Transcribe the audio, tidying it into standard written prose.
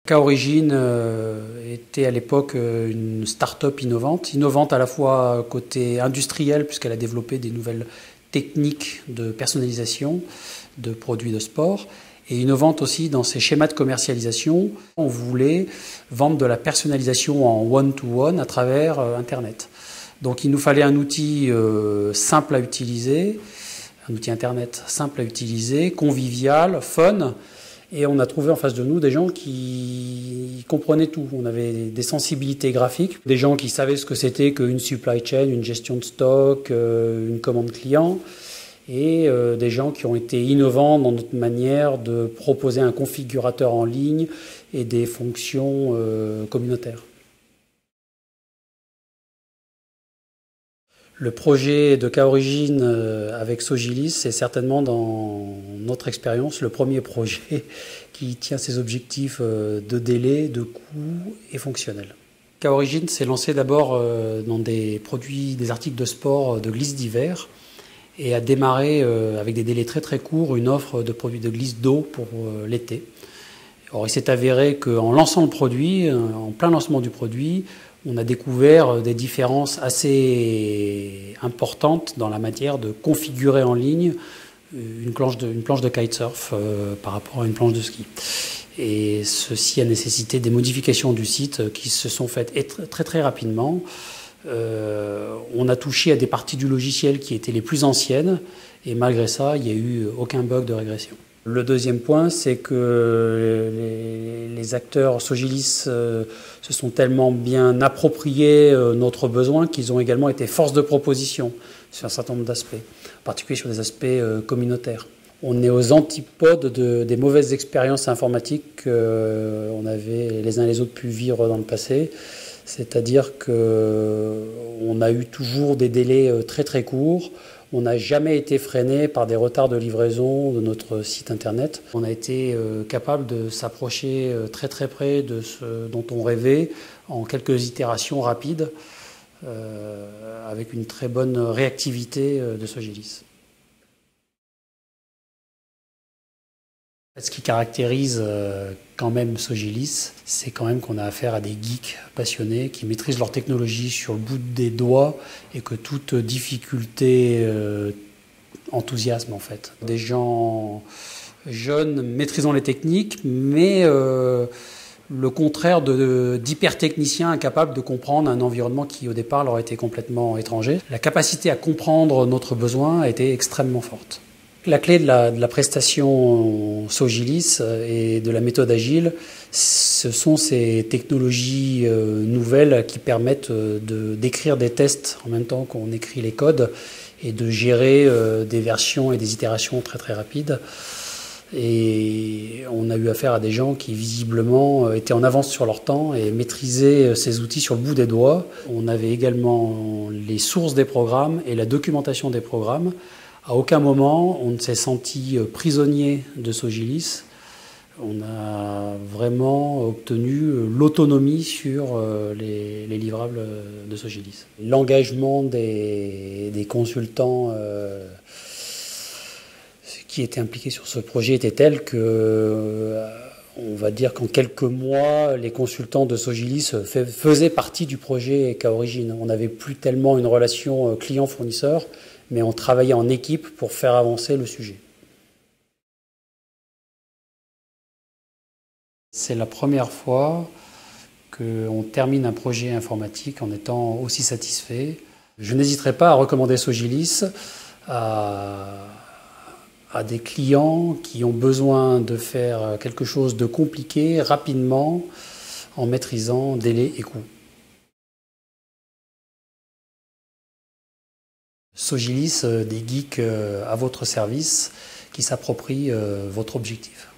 K-Origine était à l'époque une start-up innovante à la fois côté industriel puisqu'elle a développé des nouvelles techniques de personnalisation de produits de sport et innovante aussi dans ses schémas de commercialisation. On voulait vendre de la personnalisation en one-to-one à travers Internet. Donc il nous fallait un outil simple à utiliser, un outil Internet simple à utiliser, convivial, fun. Et on a trouvé en face de nous des gens qui comprenaient tout. On avait des sensibilités graphiques, des gens qui savaient ce que c'était qu'une supply chain, une gestion de stock, une commande client, et des gens qui ont été innovants dans notre manière de proposer un configurateur en ligne et des fonctions communautaires. Le projet de K-Origine avec Sogilis, c'est certainement dans notre expérience le premier projet qui tient ses objectifs de délai, de coût et fonctionnel. K-Origine s'est lancé d'abord dans des articles de sport de glisse d'hiver et a démarré avec des délais très très courts une offre de produits de glisse d'eau pour l'été. Or, il s'est avéré qu'en lançant le produit, en plein lancement du produit, on a découvert des différences assez importantes dans la matière de configurer en ligne une planche de kitesurf par rapport à une planche de ski. Et ceci a nécessité des modifications du site qui se sont faites très très rapidement. On a touché à des parties du logiciel qui étaient les plus anciennes et malgré ça, il n'y a eu aucun bug de régression. Le deuxième point, c'est que les acteurs Sogilis se sont tellement bien appropriés notre besoin qu'ils ont également été force de proposition sur un certain nombre d'aspects, en particulier sur des aspects communautaires. On est aux antipodes des mauvaises expériences informatiques qu'on avait les uns et les autres pu vivre dans le passé, c'est-à-dire qu'on a eu toujours des délais très très courts. On n'a jamais été freiné par des retards de livraison de notre site internet. On a été capable de s'approcher très très près de ce dont on rêvait en quelques itérations rapides avec une très bonne réactivité de Sogilis. Ce qui caractérise quand même Sogilis, c'est quand même qu'on a affaire à des geeks passionnés qui maîtrisent leur technologie sur le bout des doigts et que toute difficulté enthousiasme en fait. Des gens jeunes maîtrisant les techniques, mais le contraire d'hyper-techniciens incapables de comprendre un environnement qui au départ leur était complètement étranger. La capacité à comprendre notre besoin a été extrêmement forte. La clé de la prestation Sogilis et de la méthode agile, ce sont ces technologies nouvelles qui permettent d'écrire des tests en même temps qu'on écrit les codes et de gérer des versions et des itérations très très rapides. Et on a eu affaire à des gens qui visiblement étaient en avance sur leur temps et maîtrisaient ces outils sur le bout des doigts. On avait également les sources des programmes et la documentation des programmes. À aucun moment, on ne s'est senti prisonnier de Sogilis. On a vraiment obtenu l'autonomie sur les livrables de Sogilis. L'engagement des consultants qui étaient impliqués sur ce projet était tel que, on va dire qu'en quelques mois, les consultants de Sogilis faisaient partie du projet K-Origine. On n'avait plus tellement une relation client-fournisseur, mais on travaillait en équipe pour faire avancer le sujet. C'est la première fois qu'on termine un projet informatique en étant aussi satisfait. Je n'hésiterai pas à recommander Sogilis à des clients qui ont besoin de faire quelque chose de compliqué rapidement en maîtrisant délai et coût. Sogilis, des geeks à votre service qui s'approprient votre objectif.